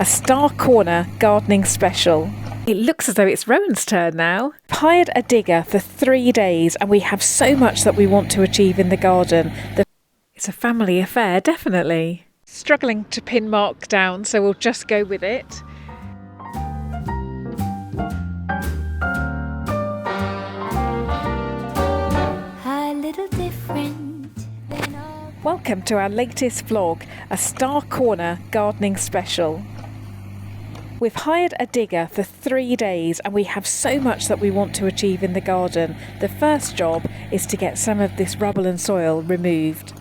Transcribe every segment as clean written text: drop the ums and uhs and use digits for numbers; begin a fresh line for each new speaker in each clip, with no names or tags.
A Star Corner gardening special. It looks as though it's Rowan's turn now. I've hired a digger for 3 days and we have so much that we want to achieve in the garden. It's a family affair, definitely. Struggling to pin Mark down, so we'll just go with it. Welcome to our latest vlog, a Star Corner gardening special. We've hired a digger for 3 days and we have so much that we want to achieve in the garden. The first job is to get some of this rubble and soil removed.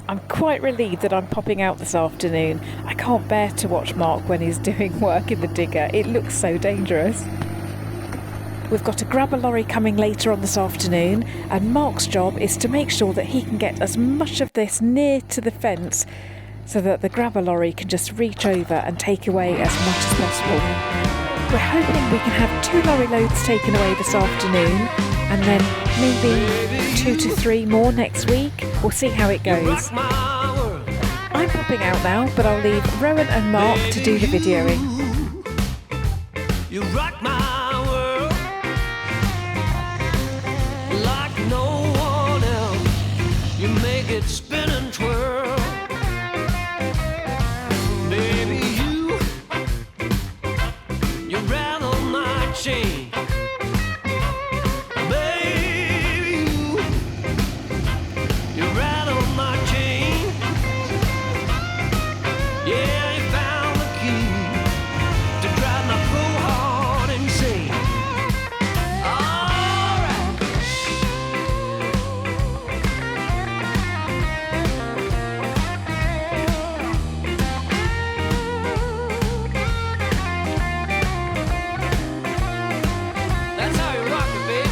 I'm quite relieved that I'm popping out this afternoon. I can't bear to watch Mark when he's doing work in the digger. It looks so dangerous. We've got a grabber lorry coming later on this afternoon, and Mark's job is to make sure that he can get as much of this near to the fence so that the grabber lorry can just reach over and take away as much as possible. We're hoping we can have 2 lorry loads taken away this afternoon and then maybe 2 to 3 more next week. We'll see how it goes. I'm popping out now, but I'll leave Rowan and Mark to do the videoing.
You rock my world like no one else. You make it spin and twirl. Baby, you rattle my chain. Baby, you rattle my chain. Yeah, you found the key to drive my poor heart insane. That's how you rock it, baby.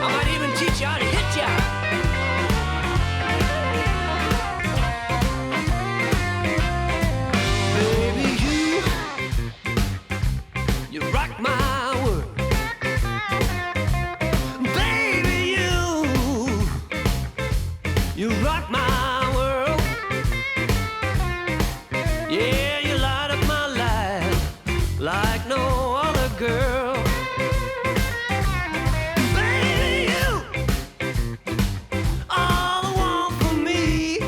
I might even teach you how to hit ya. Baby, you rock my world. Baby, you rock my world. Yeah, you light up my life like no other girl. Baby, you are the one for me.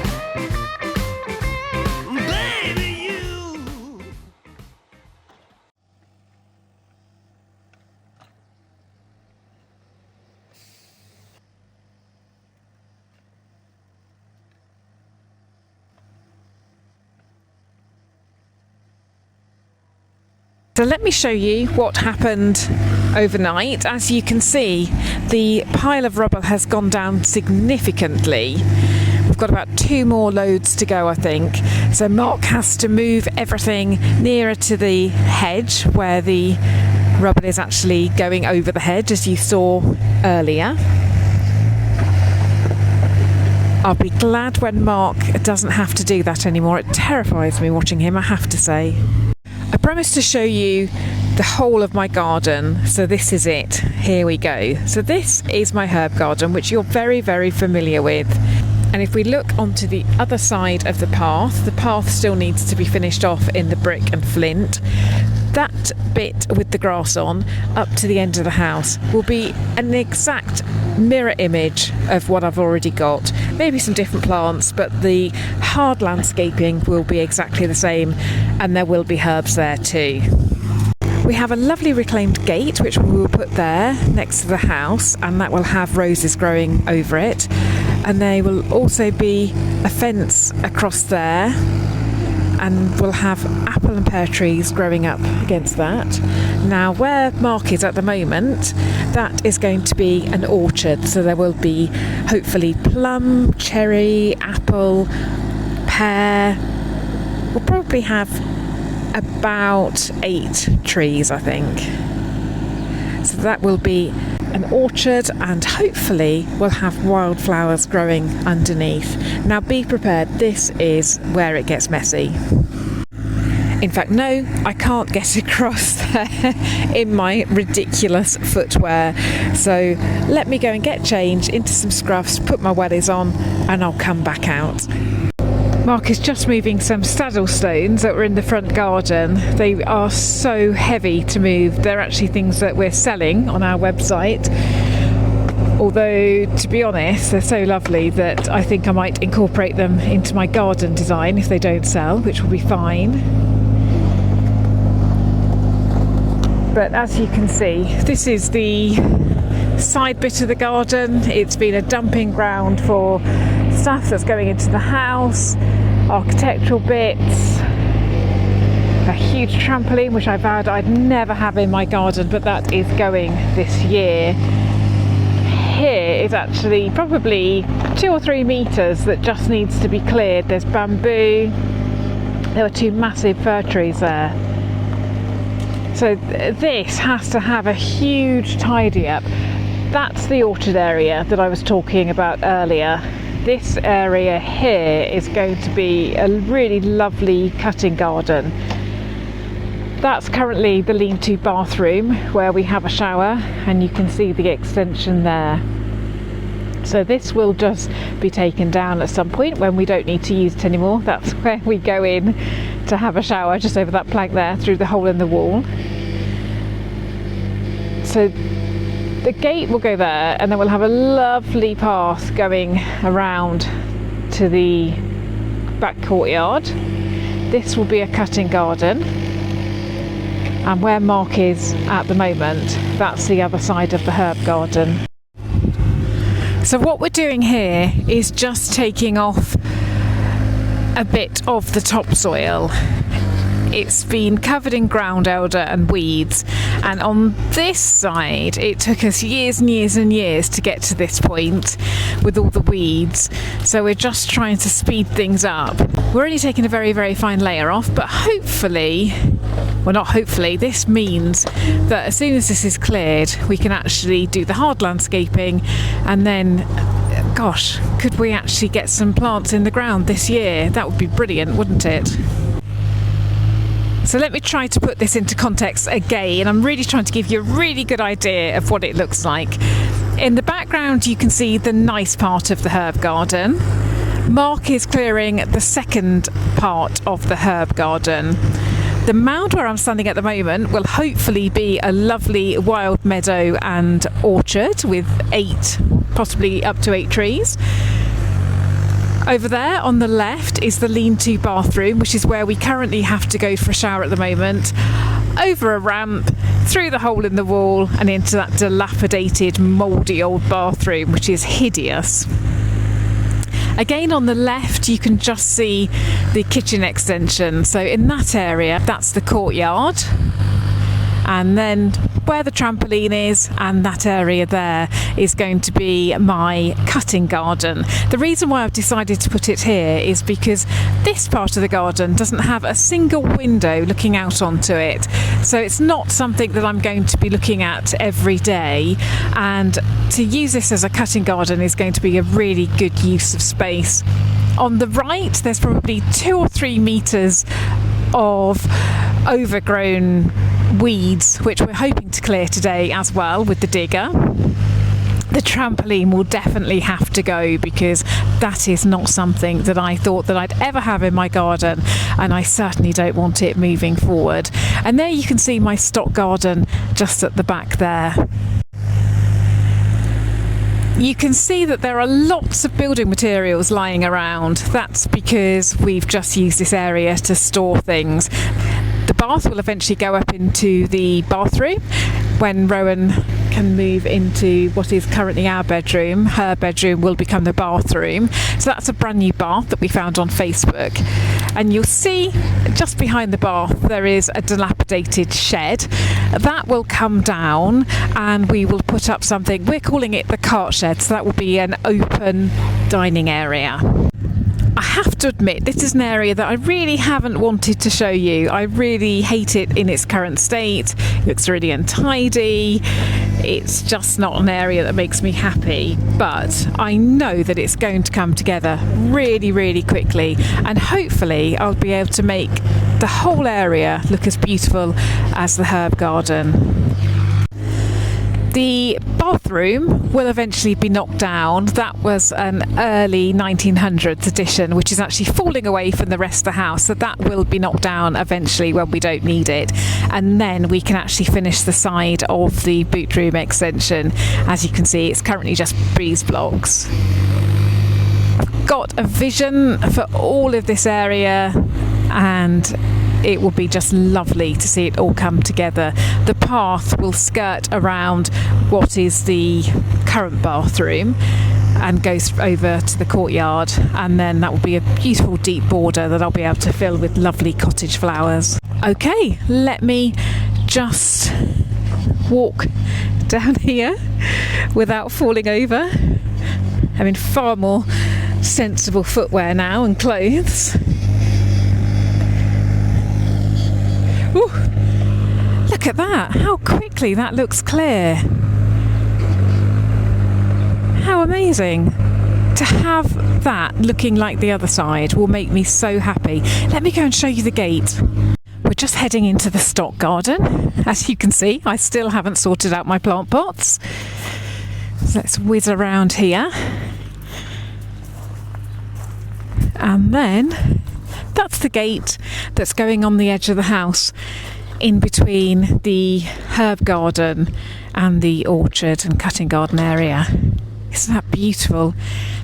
Baby, you.
So let me show you what happened overnight. As you can see, the pile of rubble has gone down significantly. We've got about 2 more loads to go, I think. So Mark has to move everything nearer to the hedge where the rubble is actually going over the hedge, as you saw earlier. I'll be glad when Mark doesn't have to do that anymore. It terrifies me watching him, I have to say. I promised to show you the whole of my garden, so this is it. Here we go. So this is my herb garden, which you're very, very familiar with. And if we look onto the other side of the path still needs to be finished off in the brick and flint. That bit with the grass on, up to the end of the house, will be an exact mirror image of what I've already got. Maybe some different plants, but the hard landscaping will be exactly the same, and there will be herbs there too. We have a lovely reclaimed gate which we will put there next to the house, and that will have roses growing over it, and there will also be a fence across there, and we'll have apple and pear trees growing up against that. Now where Mark is at the moment, that is going to be an orchard, so there will be hopefully plum, cherry, apple, pear. We'll probably have about 8 trees, I think. So that will be an orchard, and hopefully we'll have wildflowers growing underneath. Now be prepared, this is where it gets messy. In fact, no, I can't get across there in my ridiculous footwear. So let me go and get changed into some scruffs, put my wellies on, and I'll come back out. Mark is just moving some saddle stones that were in the front garden. They are so heavy to move. They're actually things that we're selling on our website. Although, to be honest, they're so lovely that I think I might incorporate them into my garden design if they don't sell, which will be fine. But as you can see, this is the side bit of the garden. It's been a dumping ground for stuff that's going into the house, architectural bits, a huge trampoline which I vowed I'd never have in my garden, but that is going this year. Here is actually probably 2 or 3 metres that just needs to be cleared. There's bamboo, there were 2 massive fir trees there. So this has to have a huge tidy up. That's the orchard area that I was talking about earlier. This area here is going to be a really lovely cutting garden. That's currently the lean-to bathroom where we have a shower, and you can see the extension there. So this will just be taken down at some point when we don't need to use it anymore. That's where we go in to have a shower, just over that plank there through the hole in the wall. So the gate will go there, and then we'll have a lovely path going around to the back courtyard. This will be a cutting garden, and where Mark is at the moment, that's the other side of the herb garden. So what we're doing here is just taking off a bit of the topsoil. It's been covered in ground elder and weeds, and on this side it took us years and years and years to get to this point with all the weeds, so we're just trying to speed things up. We're only taking a very, very fine layer off, but hopefully, well, not hopefully, this means that as soon as this is cleared we can actually do the hard landscaping, and then gosh, could we actually get some plants in the ground this year? That would be brilliant, wouldn't it? So let me try to put this into context again. I'm really trying to give you a really good idea of what it looks like. In the background you can see the nice part of the herb garden. Mark is clearing the second part of the herb garden. The mound where I'm standing at the moment will hopefully be a lovely wild meadow and orchard with 8, possibly up to 8 trees. Over there on the left is the lean-to bathroom, which is where we currently have to go for a shower at the moment. Over a ramp, through the hole in the wall, and into that dilapidated, mouldy old bathroom, which is hideous. Again on the left you can just see the kitchen extension. So in that area, that's the courtyard. And then where the trampoline is and that area there is going to be my cutting garden. The reason why I've decided to put it here is because this part of the garden doesn't have a single window looking out onto it. So it's not something that I'm going to be looking at every day, and to use this as a cutting garden is going to be a really good use of space. On the right there's probably 2 or 3 metres of overgrown weeds, which we're hoping to clear today as well with the digger. The trampoline will definitely have to go because that is not something that I thought that I'd ever have in my garden, and I certainly don't want it moving forward. And there you can see my stock garden just at the back there. You can see that there are lots of building materials lying around. That's because we've just used this area to store things. The bath will eventually go up into the bathroom when Rowan can move into what is currently our bedroom. Her bedroom will become the bathroom. So that's a brand new bath that we found on Facebook. And you'll see just behind the bath there is a dilapidated shed. That will come down and we will put up something, we're calling it the cart shed, so that will be an open dining area. I have to admit, this is an area that I really haven't wanted to show you. I really hate it in its current state. It looks really untidy. It's just not an area that makes me happy. But I know that it's going to come together really, really quickly. And hopefully I'll be able to make the whole area look as beautiful as the herb garden. The bathroom will eventually be knocked down. That was an early 1900s addition, which is actually falling away from the rest of the house. So that will be knocked down eventually when we don't need it. And then we can actually finish the side of the boot room extension. As you can see, it's currently just breeze blocks. I've got a vision for all of this area, and it will be just lovely to see it all come together. The path will skirt around what is the current bathroom and goes over to the courtyard, and then that will be a beautiful deep border that I'll be able to fill with lovely cottage flowers. Okay, let me just walk down here without falling over. I'm in far more sensible footwear now and clothes. Ooh, look at that, how quickly that looks clear. How amazing. To have that looking like the other side will make me so happy. Let me go and show you the gate. We're just heading into the stock garden. As you can see, I still haven't sorted out my plant pots. So let's whiz around here. And then that's the gate that's going on the edge of the house in between the herb garden and the orchard and cutting garden area. Isn't that beautiful?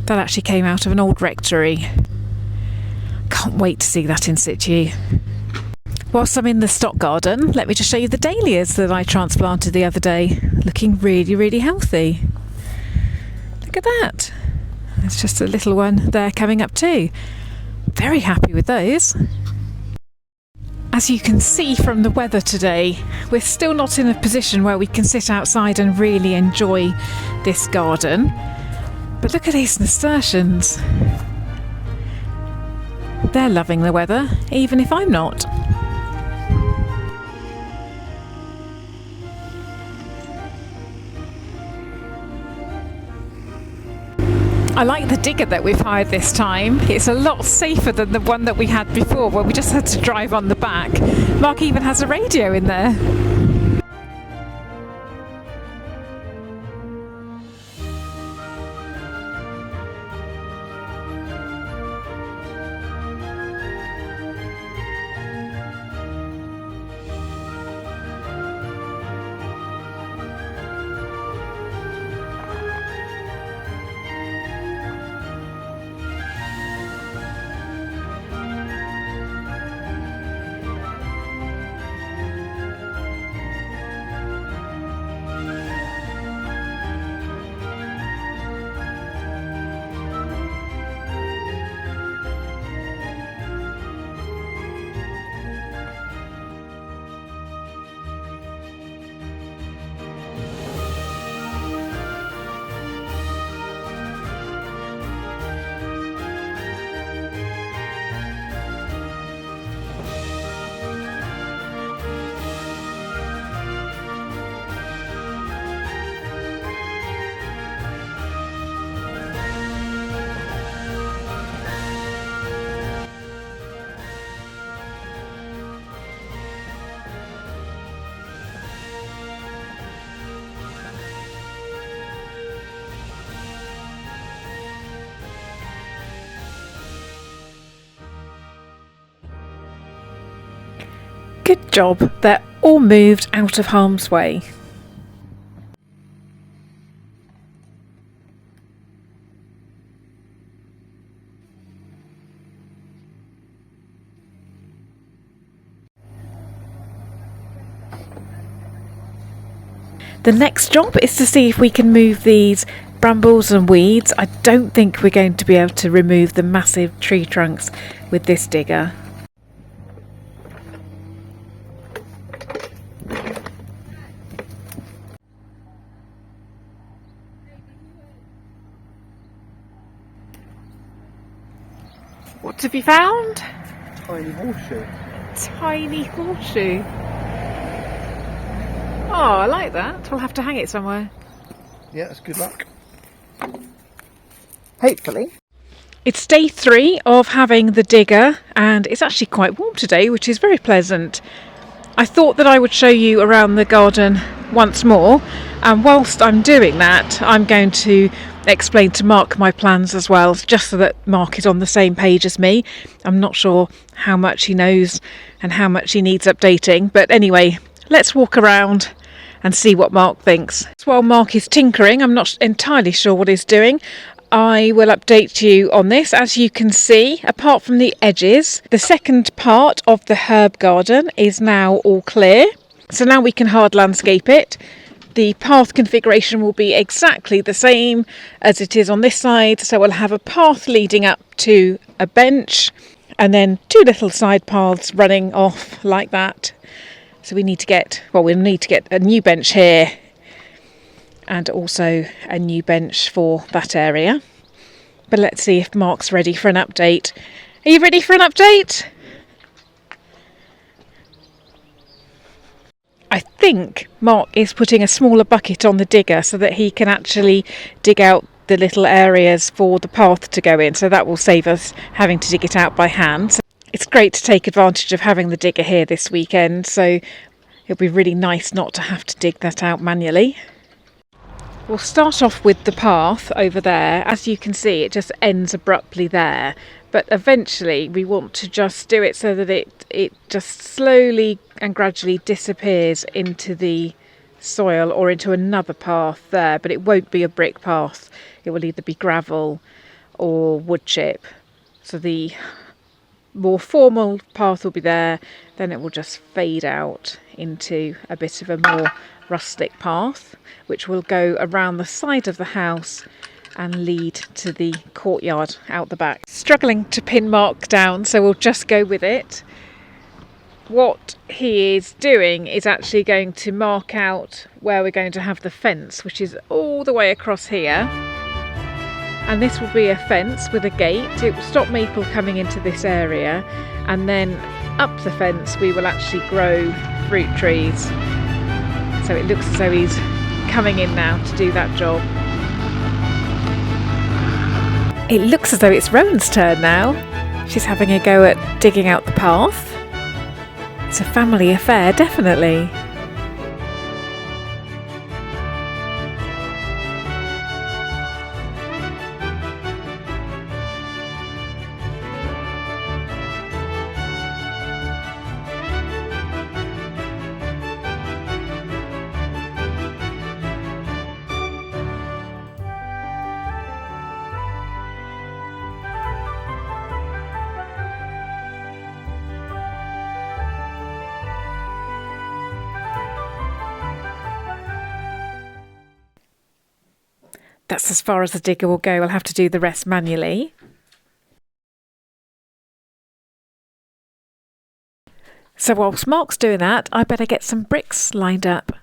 That actually came out of an old rectory. Can't wait to see that in situ. Whilst I'm in the stock garden, let me just show you the dahlias that I transplanted the other day. Looking really, really healthy. Look at that. There's just a little one there coming up too. Very happy with those. As you can see from the weather today, we're still not in a position where we can sit outside and really enjoy this garden. But look at these nasturtiums. They're loving the weather, even if I'm not. I like the digger that we've hired this time. It's a lot safer than the one that we had before, where we just had to drive on the back. Mark even has a radio in there. Good job, they're all moved out of harm's way. The next job is to see if we can move these brambles and weeds. I don't think we're going to be able to remove the massive tree trunks with this digger. What have you found?
Tiny horseshoe.
Tiny horseshoe. Oh, I like that. We'll have to hang it somewhere.
Yeah, it's good luck.
Hopefully. It's day 3 of having the digger, and it's actually quite warm today, which is very pleasant. I thought that I would show you around the garden once more, and whilst I'm doing that, I'm going to explain to Mark my plans as well, just so that Mark is on the same page as me. I'm not sure how much he knows and how much he needs updating, but anyway, let's walk around and see what Mark thinks. While Mark is tinkering, I'm not entirely sure what he's doing. I will update you on this. As you can see, apart from the edges, the second part of the herb garden is now all clear. So now we can hard landscape it. The path configuration will be exactly the same as it is on this side. So we'll have a path leading up to a bench and then 2 little side paths running off like that. So we'll need to get a new bench here and also a new bench for that area. But let's see if Mark's ready for an update. Are you ready for an update? I think Mark is putting a smaller bucket on the digger so that he can actually dig out the little areas for the path to go in. So that will save us having to dig it out by hand. So it's great to take advantage of having the digger here this weekend. So it'll be really nice not to have to dig that out manually. We'll start off with the path over there. As you can see, it just ends abruptly there. But eventually we want to just do it so that it just slowly and gradually disappears into the soil or into another path there. But it won't be a brick path. It will either be gravel or wood chip. So the more formal path will be there. Then it will just fade out into a bit of a more rustic path, which will go around the side of the house and lead to the courtyard out the back. Struggling to pin Mark down, so we'll just go with it. What he is doing is actually going to mark out where we're going to have the fence, which is all the way across here. And this will be a fence with a gate. It will stop Maple coming into this area, and then up the fence we will actually grow fruit trees. So it looks as though he's coming in now to do that job. It looks as though it's Rowan's turn now. She's having a go at digging out the path. It's a family affair, definitely. That's as far as the digger will go. We'll have to do the rest manually. So whilst Mark's doing that, I better get some bricks lined up.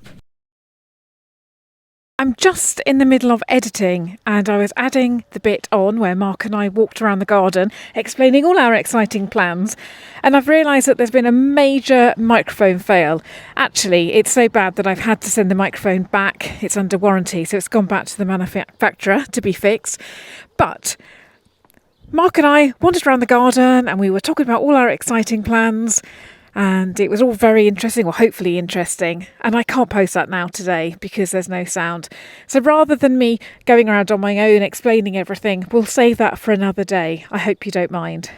I'm just in the middle of editing, and I was adding the bit on where Mark and I walked around the garden explaining all our exciting plans, and I've realised that there's been a major microphone fail. Actually, it's so bad that I've had to send the microphone back. It's under warranty, so it's gone back to the manufacturer to be fixed. But Mark and I wandered around the garden and we were talking about all our exciting plans, and it was all very interesting, or hopefully interesting, and I can't post that now today because there's no sound. So rather than me going around on my own explaining everything, we'll save that for another day. I hope you don't mind.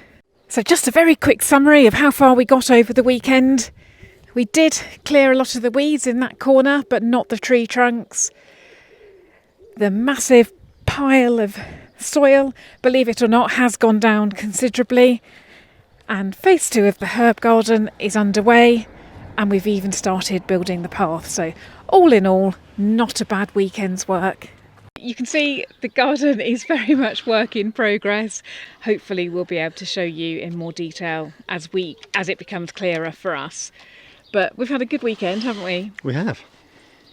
So just a very quick summary of how far we got over the weekend. We did clear a lot of the weeds in that corner, but not the tree trunks. The massive pile of soil, believe it or not, has gone down considerably. And phase 2 of the herb garden is underway, and we've even started building the path. So all in all, not a bad weekend's work. You can see the garden is very much work in progress. Hopefully we'll be able to show you in more detail as it becomes clearer for us. But we've had a good weekend, haven't we?
We have.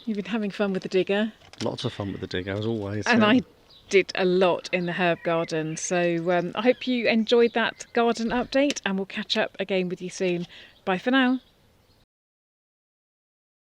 You've been having fun with the digger.
Lots of fun with the digger, as always.
And
yeah.
I did a lot in the herb garden. So I hope you enjoyed that garden update, and we'll catch up again with you soon. Bye for now.